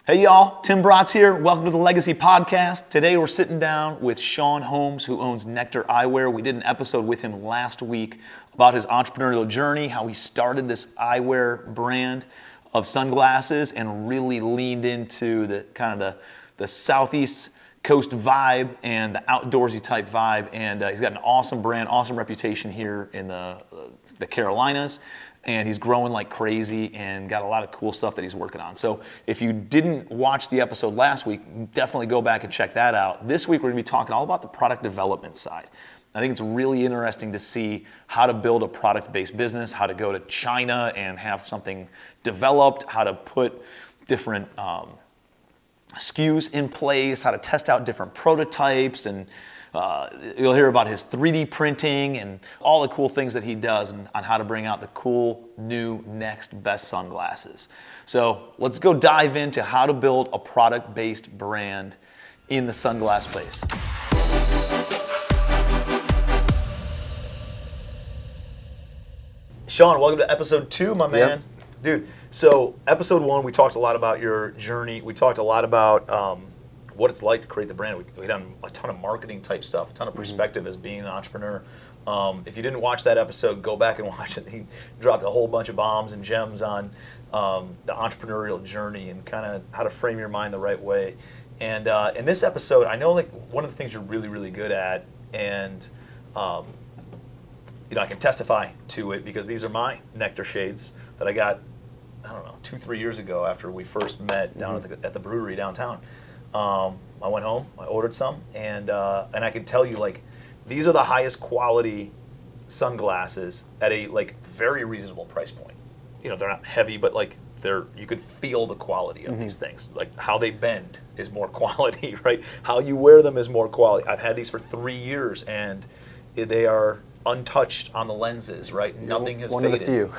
Hey y'all, Tim Bratz here. Welcome to the Legacy Podcast. Today we're sitting down with Sean Holmes, who owns Nectar Eyewear. We did an episode with him last week about his entrepreneurial journey, how he started this eyewear brand of sunglasses and really leaned into the kind of the Southeast Coast vibe and the outdoorsy type vibe. And he's got an awesome brand, awesome reputation here in the Carolinas. And he's growing like crazy and got a lot of cool stuff that he's working on. So if you didn't watch the episode last week, definitely go back and check that out. This week we're gonna be talking all about the product development side. I think it's really interesting to see how to build a product-based business, how to go to China and have something developed, how to put different SKUs in place, how to test out different prototypes, and you'll hear about his 3D printing and all the cool things that he does on how to bring out the cool, new, next best sunglasses. So let's go dive into how to build a product-based brand in the sunglass space. Sean, welcome to episode 2, my man. Yep. Dude, so episode 1, we talked a lot about your journey. We talked a lot about what it's like to create the brand. We done a ton of marketing type stuff, a ton of perspective as being an entrepreneur. If you didn't watch that episode, go back and watch it. He dropped a whole bunch of bombs and gems on the entrepreneurial journey and kind of how to frame your mind the right way. And in this episode, I know like one of the things you're really, really good at, and I can testify to it because these are my Nectar shades that I got, I don't know, 2-3 years ago after we first met down at the brewery downtown. I went home, I ordered some, and I can tell you, like, these are the highest quality sunglasses at a like very reasonable price point. You know, they're not heavy, but like you could feel the quality of these things. Like how they bend is more quality, right? How you wear them is more quality. I've had these for 3 years, and they are untouched on the lenses, right? Nothing has faded. One of the few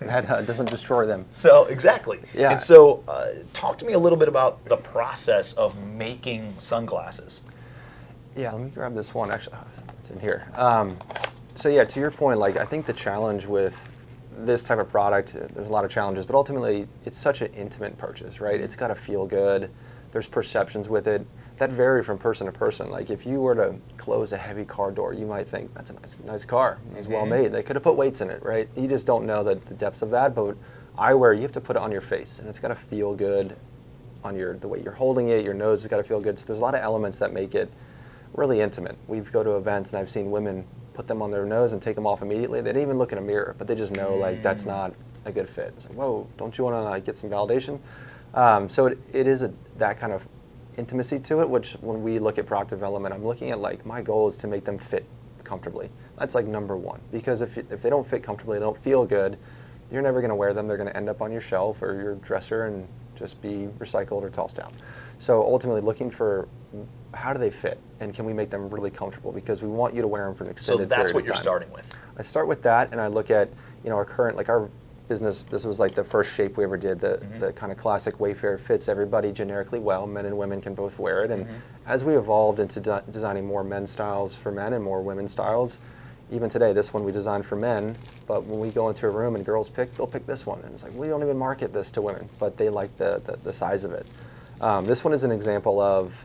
that doesn't destroy them. So, exactly. Yeah. And so, talk to me a little bit about the process of making sunglasses. Yeah, let me grab this one. Actually, it's in here. So yeah, to your point, like I think the challenge with this type of product, there's a lot of challenges, but ultimately it's such an intimate purchase, right? It's got to feel good. There's perceptions with it that vary from person to person. Like if you were to close a heavy car door, you might think that's a nice car. It's well made. They could have put weights in it, right? You just don't know the depths of that. But eyewear, you have to put it on your face, and it's got to feel good on the way you're holding it. Your nose has got to feel good. So there's a lot of elements that make it really intimate. We go to events, and I've seen women put them on their nose and take them off immediately. They didn't even look in a mirror, but they just know like that's not a good fit. It's like, whoa, don't you want to like, get some validation? So it is that kind of intimacy to it, which when we look at product development, I'm looking at like my goal is to make them fit comfortably. That's like number one, because if they don't fit comfortably, they don't feel good, you're never going to wear them. They're going to end up on your shelf or your dresser and just be recycled or tossed out. So ultimately looking for how do they fit and can we make them really comfortable, because we want you to wear them for an extended period of time. So that's what you're starting with. I start with that, and I look at our current, like our business, this was like the first shape we ever did, the kind of classic Wayfarer, fits everybody generically well. Men and women can both wear it. And as we evolved into designing more men's styles for men and more women's styles, even today, this one we designed for men, but when we go into a room and girls they'll pick this one. And it's like, we don't even market this to women, but they like the size of it. This one is an example of,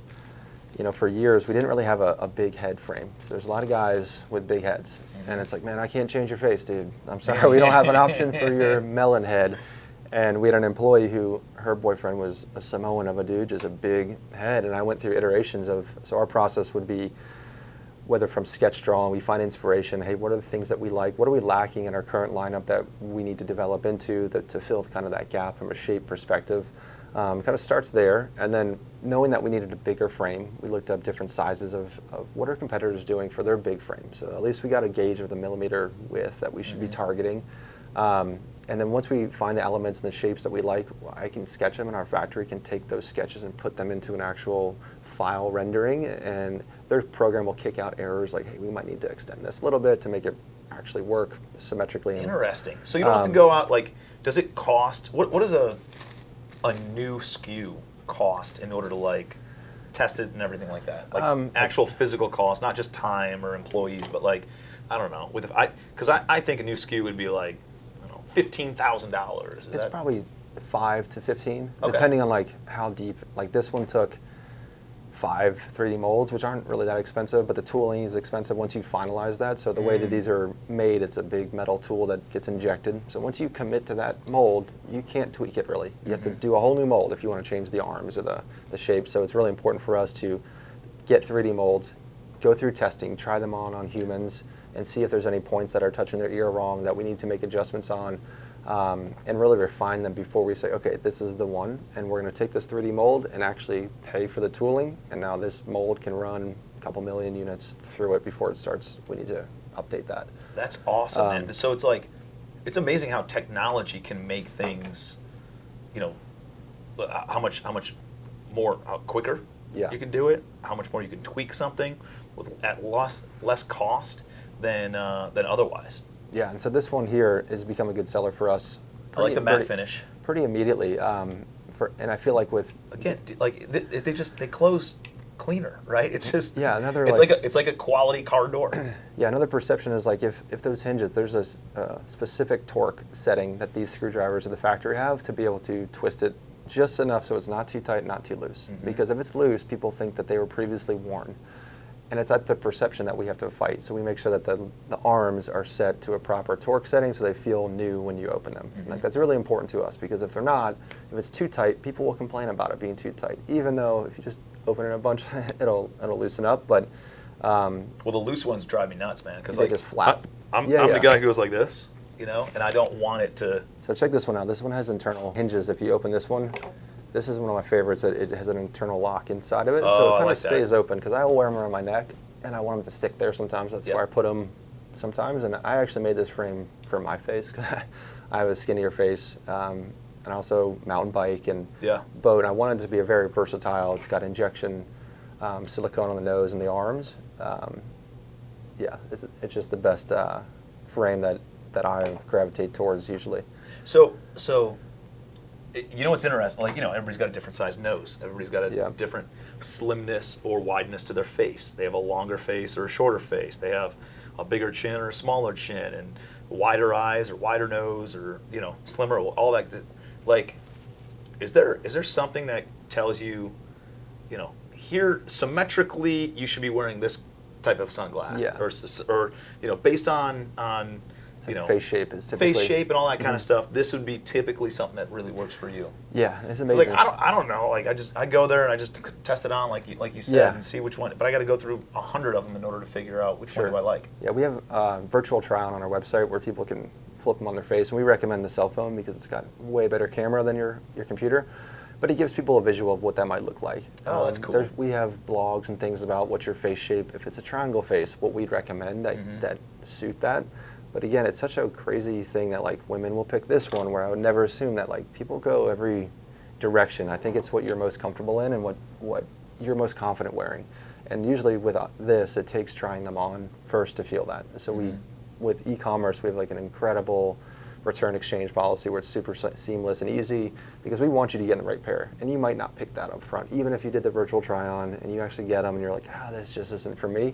for years, we didn't really have a big head frame. So there's a lot of guys with big heads. And it's like, man, I can't change your face, dude. I'm sorry, we don't have an option for your melon head. And we had an employee who, her boyfriend was a Samoan of a dude, just a big head. And I went through iterations so our process would be, whether from sketch drawing, we find inspiration. Hey, what are the things that we like? What are we lacking in our current lineup that we need to develop into to fill kind of that gap from a shape perspective? Kind of starts there, and then knowing that we needed a bigger frame, we looked up different sizes of what are competitors doing for their big frames. So at least we got a gauge of the millimeter width that we should be targeting. And then once we find the elements and the shapes that we like, I can sketch them, and our factory can take those sketches and put them into an actual file rendering, and their program will kick out errors like, hey, we might need to extend this a little bit to make it actually work symmetrically. Interesting. So you don't have to go out, like, does it cost, what does a new SKU cost in order to like test it and everything like that? Like actual physical cost, not just time or employees, but like, I don't know. Because I think a new SKU would be like, I don't know, $15,000. It's probably 5 to 15, Okay. depending on like how deep. Like this one took 5 3D molds, which aren't really that expensive, but the tooling is expensive once you finalize that. So the way that these are made, it's a big metal tool that gets injected. So once you commit to that mold, you can't tweak it really. You have to do a whole new mold if you want to change the arms or the shape. So it's really important for us to get 3D molds, go through testing, try them on humans, and see if there's any points that are touching their ear wrong that we need to make adjustments on. And really refine them before we say, okay, this is the one, and we're going to take this 3D mold and actually pay for the tooling, and now this mold can run a couple million units through it before it starts. We need to update that. That's awesome, man. So it's like, it's amazing how technology can make things, you know, how much more quicker you can do it, how much more you can tweak something at less cost than otherwise. Yeah, and so this one here has become a good seller for us. I like the matte finish. Pretty immediately, and I feel like with again, like they close cleaner, right? It's just another it's like a quality car door. Yeah, another perception is like if those hinges, there's a specific torque setting that these screwdrivers at the factory have to be able to twist it just enough so it's not too tight, not too loose. Because if it's loose, people think that they were previously worn. And it's at the perception that we have to fight. So we make sure that the arms are set to a proper torque setting so they feel new when you open them. Like that's really important to us because if they're not, if it's too tight, people will complain about it being too tight. Even though if you just open it a bunch, it'll loosen up. But well, the loose ones drive me nuts, man. Because they like just flap. I'm the guy who goes like this, you know, and I don't want it to. So check this one out. This one has internal hinges. If you open this one. This is one of my favorites. That it has an internal lock inside of it, so it kind of stays open. Because I will wear them around my neck, and I want them to stick there sometimes. That's where I put them sometimes. And I actually made this frame for my face. Cause I have a skinnier face, and also mountain bike and boat. And I wanted it to be a very versatile. It's got injection silicone on the nose and the arms. It's just the best frame that I gravitate towards usually. So. You know what's interesting? Like, you know, everybody's got a different size nose. Everybody's got a different slimness or wideness to their face. They have a longer face or a shorter face. They have a bigger chin or a smaller chin, and wider eyes or wider nose, or, you know, slimmer. All that. Like, is there something that tells you, you know, here symmetrically you should be wearing this type of sunglass, or you know, based on you know, face shape is typically face shape and all that kind of stuff. This would be typically something that really works for you. Yeah, it's amazing. Like I don't know. Like I go there and I just test it on, like you said, and see which one. But I got to go through 100 of them in order to figure out which one do I like. Yeah, we have virtual try-on our website where people can flip them on their face, and we recommend the cell phone because it's got way better camera than your computer. But it gives people a visual of what that might look like. Oh, that's cool. We have blogs and things about what's your face shape. If it's a triangle face, what we'd recommend that suit that. But again, it's such a crazy thing that like women will pick this one where I would never assume that like people go every direction. I think it's what you're most comfortable in and what you're most confident wearing. And usually with this, it takes trying them on first to feel that. So with e-commerce, we have like an incredible return exchange policy where it's super seamless and easy because we want you to get in the right pair. And you might not pick that up front. Even if you did the virtual try on and you actually get them and you're like, this just isn't for me.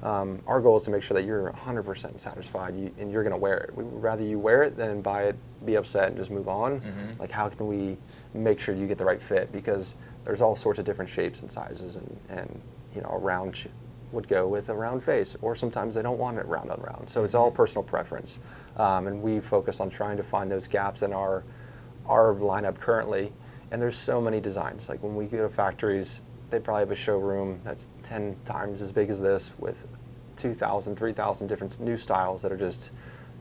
Our goal is to make sure that you're 100% satisfied and you're going to wear it. We would rather you wear it than buy it, be upset, and just move on. Like, how can we make sure you get the right fit? Because there's all sorts of different shapes and sizes, and you know, a round would go with a round face, or sometimes they don't want it round on round. So it's all personal preference. And we focus on trying to find those gaps in our lineup currently. And there's so many designs. Like when we go to factories, they probably have a showroom that's 10 times as big as this with 2,000, 3,000 different new styles that are just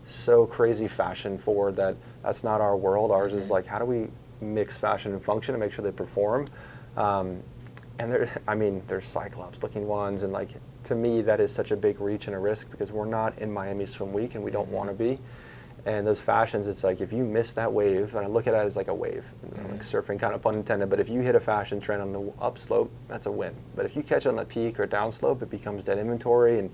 so crazy fashion forward that that's not our world. Ours is like, how do we mix fashion and function and make sure they perform? And there's Cyclops looking ones, and like, to me, that is such a big reach and a risk because we're not in Miami Swim Week and we don't want to be. And those fashions, it's like if you miss that wave, and I look at it as like a wave, you know, like surfing, kind of pun intended, but if you hit a fashion trend on the upslope, that's a win. But if you catch it on the peak or downslope, it becomes dead inventory and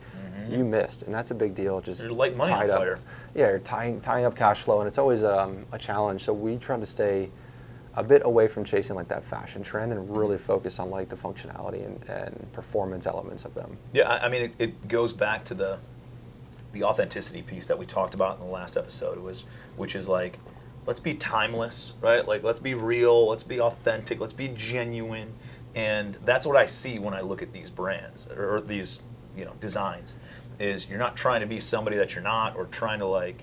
you missed, and that's a big deal. Just you're lighting money on fire. Yeah, you're tying up cash flow, and it's always a challenge. So we try to stay a bit away from chasing like that fashion trend and really focus on like the functionality and performance elements of them. Yeah, I mean, it goes back to the authenticity piece that we talked about in the last episode, which is like, let's be timeless, right? Like, let's be real, let's be authentic, let's be genuine. And that's what I see when I look at these brands or these, designs, is you're not trying to be somebody that you're not, or trying to, like,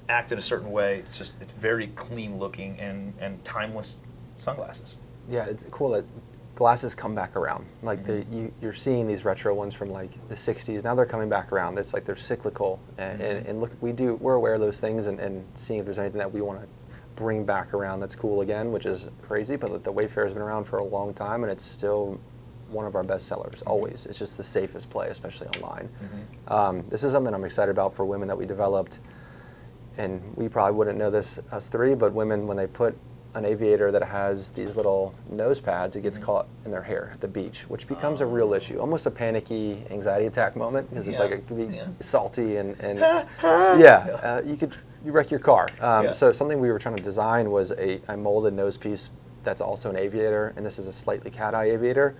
act in a certain way. It's very clean looking and timeless sunglasses. Yeah, it's cool that glasses come back around. Like you're seeing these retro ones from like the 60s. Now they're coming back around. It's like they're cyclical. And look, we're aware of those things and seeing if there's anything that we want to bring back around that's cool again, which is crazy. But the Wayfarer has been around for a long time, and it's still one of our best sellers, always. It's just the safest play, especially online. This is something I'm excited about for women that we developed. And we probably wouldn't know this, us three, but women, when they put an aviator that has these little nose pads, it gets caught in their hair at the beach, which becomes a real issue, almost a panicky anxiety attack moment, because it's like it could be salty and you wreck your car. So something we were trying to design was a molded nose piece that's also an aviator, and this is a slightly cat eye aviator.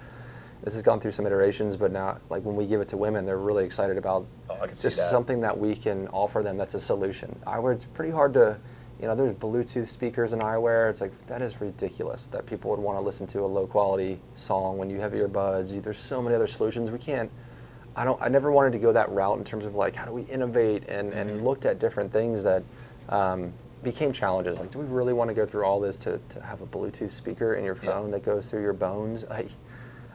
This has gone through some iterations, but now, like, when we give it to women, they're really excited about just something that we can offer them that's a solution. Eyewear, it's pretty hard to, there's Bluetooth speakers in eyewear. It's like, that is ridiculous that people would want to listen to a low quality song when you have earbuds. There's so many other solutions. I never wanted to go that route in terms of, like, how do we innovate, and looked at different things that became challenges. Like, do we really want to go through all this to have a Bluetooth speaker in your phone that goes through your bones?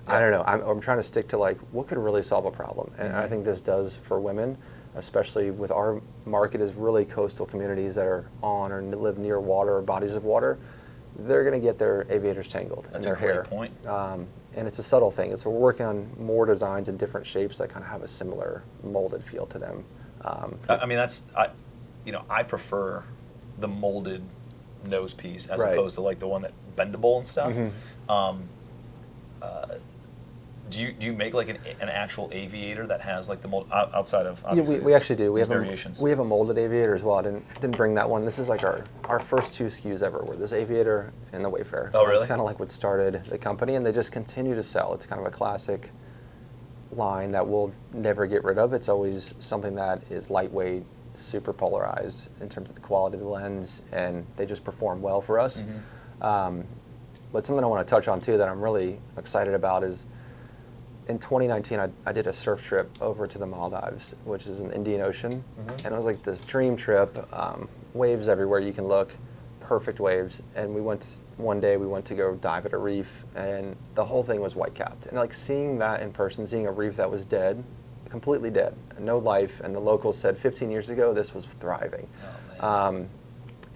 I don't know. I'm trying to stick to, like, what could really solve a problem, and I think this does for women, especially with our market is really coastal communities that are on or live near water or bodies of water. They're going to get their aviators tangled in their hair. That's a great point. And it's a subtle thing. So we're working on more designs in different shapes that kind of have a similar molded feel to them. I prefer the molded nose piece as opposed to, like, the one that's bendable and stuff. Do you make, like, an actual aviator that has, like, the mold outside of we actually do. We have variations. We have a molded aviator as well. I didn't bring that one. This is like our first two SKUs ever were this aviator and the Wayfarer. Oh, really? It's kind of like what started the company, and they just continue to sell. It's kind of a classic line that we'll never get rid of. It's always something that is lightweight, super polarized in terms of the quality of the lens, and they just perform well for us. But something I want to touch on too that I'm really excited about is, in 2019, I did a surf trip over to the Maldives, which is in the Indian Ocean, and it was like this dream trip, waves everywhere you can look, perfect waves, and one day we went to go dive at a reef, and the whole thing was white-capped, and, like, seeing that in person, seeing a reef that was dead, completely dead, no life, and the locals said 15 years ago this was thriving.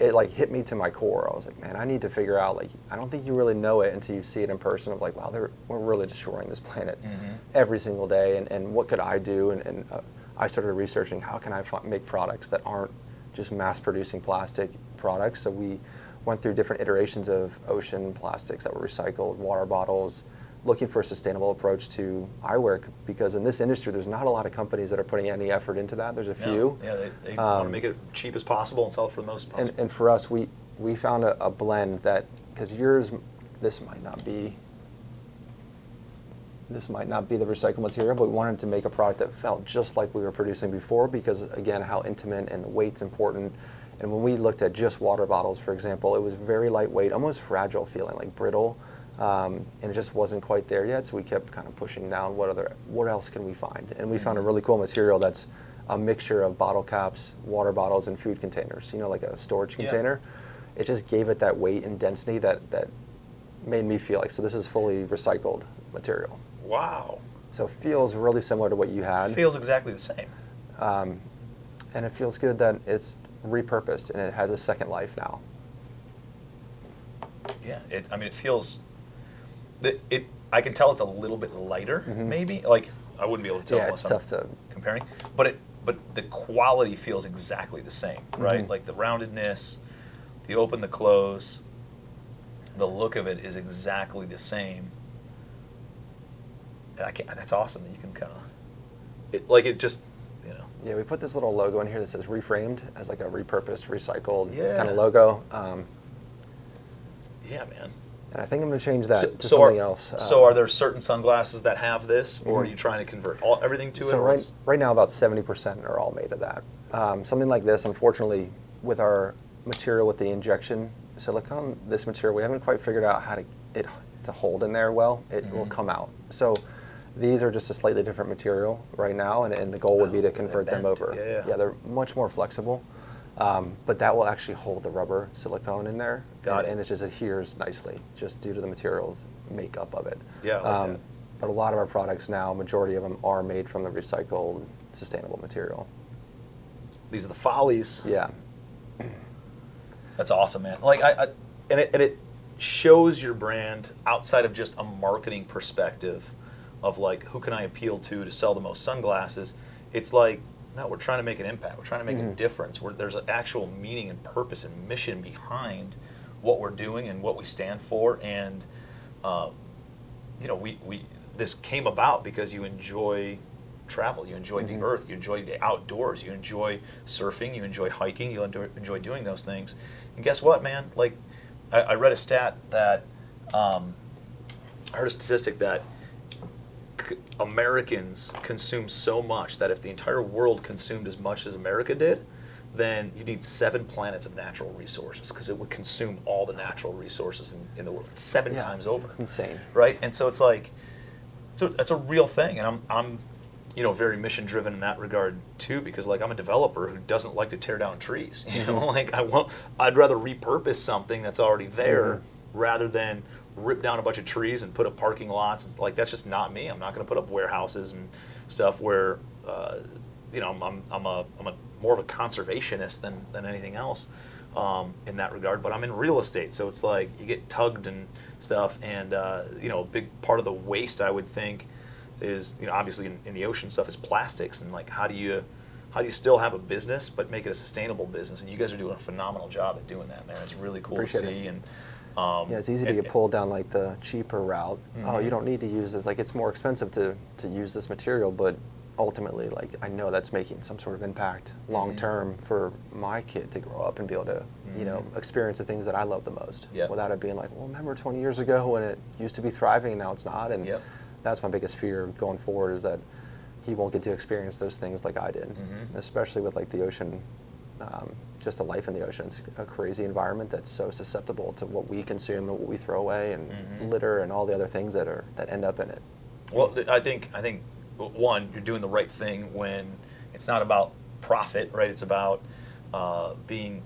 It, like, hit me to my core. I was like, man, I need to figure out, like, I don't think you really know it until you see it in person, of, like, wow, we're really destroying this planet every single day, and what could I do? And I started researching, how can I make products that aren't just mass-producing plastic products? So we went through different iterations of ocean plastics that were recycled, water bottles, looking for a sustainable approach to eyewear, because in this industry there's not a lot of companies that are putting any effort into that. There's a few. Yeah, they want to make it cheap as possible and sell it for the most possible. And for us, we found a blend that, because this might not be the recycled material, but we wanted to make a product that felt just like we were producing before, because, again, how intimate and the weight's important. And when we looked at just water bottles, for example, it was very lightweight, almost fragile feeling, like brittle. And it just wasn't quite there yet, so we kept kind of pushing down what else can we find, and we found a really cool material that's a mixture of bottle caps, water bottles, and food containers, like a storage container. It just gave it that weight and density that made me feel like, so this is fully recycled material. Wow. So it feels really similar to what you had. It feels exactly the same. And it feels good that it's repurposed and it has a second life now. Yeah, it feels... I can tell it's a little bit lighter, maybe. Like, I wouldn't be able to tell. Yeah, it's tough to comparing, but the quality feels exactly the same, right? Like the roundedness, the open, the close, the look of it is exactly the same. That's awesome that you can kind of, Yeah, we put this little logo in here that says reframed as like a repurposed, recycled kind of Yeah. logo. Yeah, man. And I think I'm going to change that to something else. So are there certain sunglasses that have this, or are you trying to convert everything to it? So right now about 70% are all made of that. Something like this, unfortunately, with our material with the injection silicone, this material, we haven't quite figured out how to hold in there well. It will come out. So these are just a slightly different material right now, and the goal would be to convert them over. Yeah, they're much more flexible, but that will actually hold the rubber silicone in there, and it just adheres nicely, just due to the materials makeup of it. Yeah, I like that. But a lot of our products now, majority of them are made from the recycled, sustainable material. These are the Follies. Yeah. That's awesome, man. Like and it shows your brand outside of just a marketing perspective of like who can I appeal to sell the most sunglasses. It's like, no, we're trying to make an impact. We're trying to make a difference. There's an actual meaning and purpose and mission behind what we're doing and what we stand for. And you know, this came about because you enjoy travel, you enjoy the earth, you enjoy the outdoors, you enjoy surfing, you enjoy hiking, you enjoy doing those things. And guess what, man? Like, I read a stat that, I heard a statistic that Americans consume so much that if the entire world consumed as much as America did, then you need 7 planets of natural resources, because it would consume all the natural resources in the world 7 times over. It's insane. Right? And so it's like, that's a real thing, and I'm you know, very mission driven in that regard too, because like I'm a developer who doesn't like to tear down trees. You know, like I'd rather repurpose something that's already there rather than rip down a bunch of trees and put up parking lots. It's like, that's just not me. I'm not going to put up warehouses and stuff where you know, I'm a more of a conservationist than anything else in that regard. But I'm in real estate, so it's like you get tugged and stuff, and you know, a big part of the waste, I would think, is, you know, obviously in the ocean stuff is plastics, and like how do you still have a business but make it a sustainable business? And you guys are doing a phenomenal job at doing that, man. It's really cool to see. And yeah, it's easy to get pulled down like the cheaper route. Oh, you don't need to use this. Like, it's more expensive to use this material, but ultimately, like, I know that's making some sort of impact long term for my kid to grow up and be able to, you know, experience the things that I love the most, without it being like, well, remember 20 years ago when it used to be thriving and now it's not. And that's my biggest fear going forward, is that he won't get to experience those things like I did, especially with like the ocean, just the life in the ocean. It's a crazy environment that's so susceptible to what we consume and what we throw away, and litter and all the other things that end up in it. Well, I think one, you're doing the right thing when it's not about profit, right? It's about being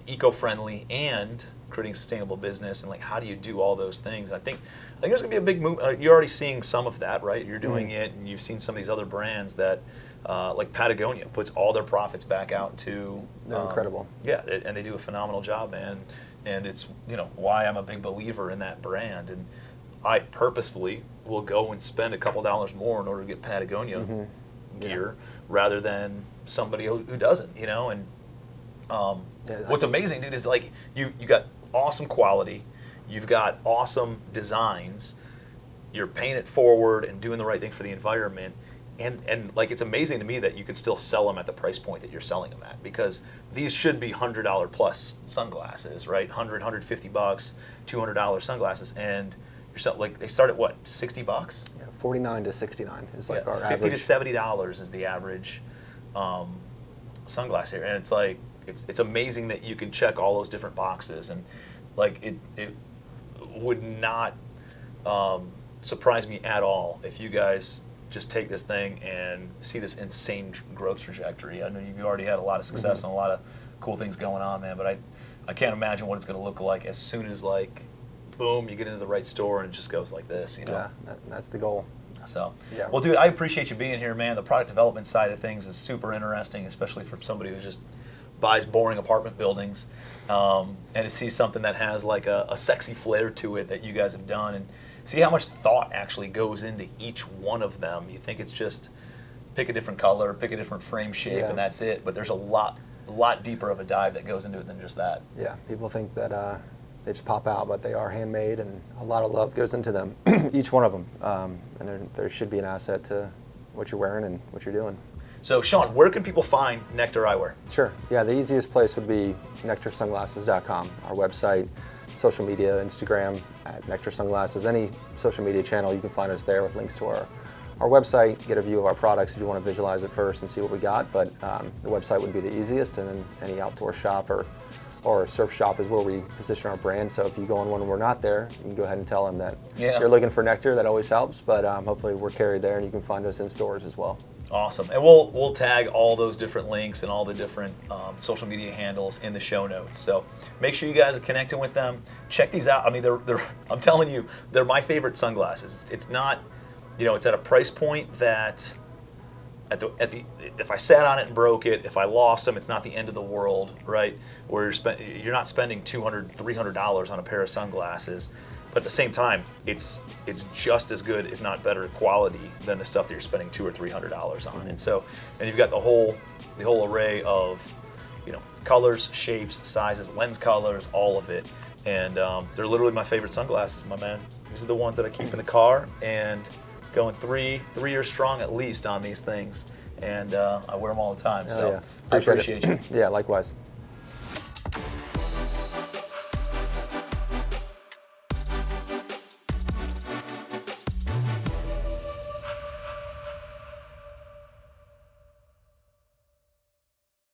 eco-friendly and creating a sustainable business, and like, how do you do all those things? I think there's going to be a big move. You're already seeing some of that, right? You're doing it, and you've seen some of these other brands that, like Patagonia, puts all their profits back out to. They're incredible. Yeah, and they do a phenomenal job, man. And it's, you know, why I'm a big believer in that brand. And I purposefully will go and spend a couple $dollars more in order to get Patagonia gear rather than somebody who doesn't, you know. And what's amazing, dude, is like you got awesome quality, you've got awesome designs, you're paying it forward and doing the right thing for the environment, and like, it's amazing to me that you could still sell them at the price point that you're selling them at, because these should be $100 plus sunglasses, right? $150, $200 sunglasses, and you're like, they start at what, $60? Yeah, $49 to $69 is like our average. $50 to $70 is the average sunglass here, and it's like, it's amazing that you can check all those different boxes, and like it would not surprise me at all if you guys just take this thing and see this insane growth trajectory. I know you've already had a lot of success and a lot of cool things going on, man, but I can't imagine what it's going to look like as soon as, like, boom, you get into the right store and it just goes like this, you know? Yeah, that's the goal. So, well, dude, I appreciate you being here, man. The product development side of things is super interesting, especially for somebody who just buys boring apartment buildings, and to see something that has like a sexy flair to it that you guys have done, and see how much thought actually goes into each one of them. You think it's just pick a different color, pick a different frame shape, and that's it. But there's a lot deeper of a dive that goes into it than just that. Yeah, people think that they just pop out, but they are handmade, and a lot of love goes into them, each one of them. And there should be an asset to what you're wearing and what you're doing. So, Sean, where can people find Nectar Eyewear? Sure. Yeah, the easiest place would be nectarsunglasses.com, our website, social media, Instagram at Nectar Sunglasses. Any social media channel, you can find us there with links to our website, get a view of our products if you want to visualize it first and see what we got. But the website would be the easiest, and then any outdoor shop or or Surf Shop is where we position our brand. So if you go on one and we're not there, you can go ahead and tell them that Yeah. if you're looking for Nectar, that always helps. But hopefully we're carried there, and you can find us in stores as well. Awesome. And we'll tag all those different links and all the different social media handles in the show notes. So make sure you guys are connecting with them. Check these out. I mean, they're I'm telling you, they're my favorite sunglasses. It's not, it's at a price point that if I sat on it and broke it, if I lost them, it's not the end of the world, right? Where you're not spending $200, $300 on a pair of sunglasses. But at the same time, it's just as good, if not better quality than the stuff that you're spending $200 or $300 on. And you've got the whole array of, colors, shapes, sizes, lens colors, all of it. And they're literally my favorite sunglasses, my man. These are the ones that I keep in the car and going 3 years strong at least on these things. And I wear them all the time. So Yeah. I appreciate you. Yeah, likewise.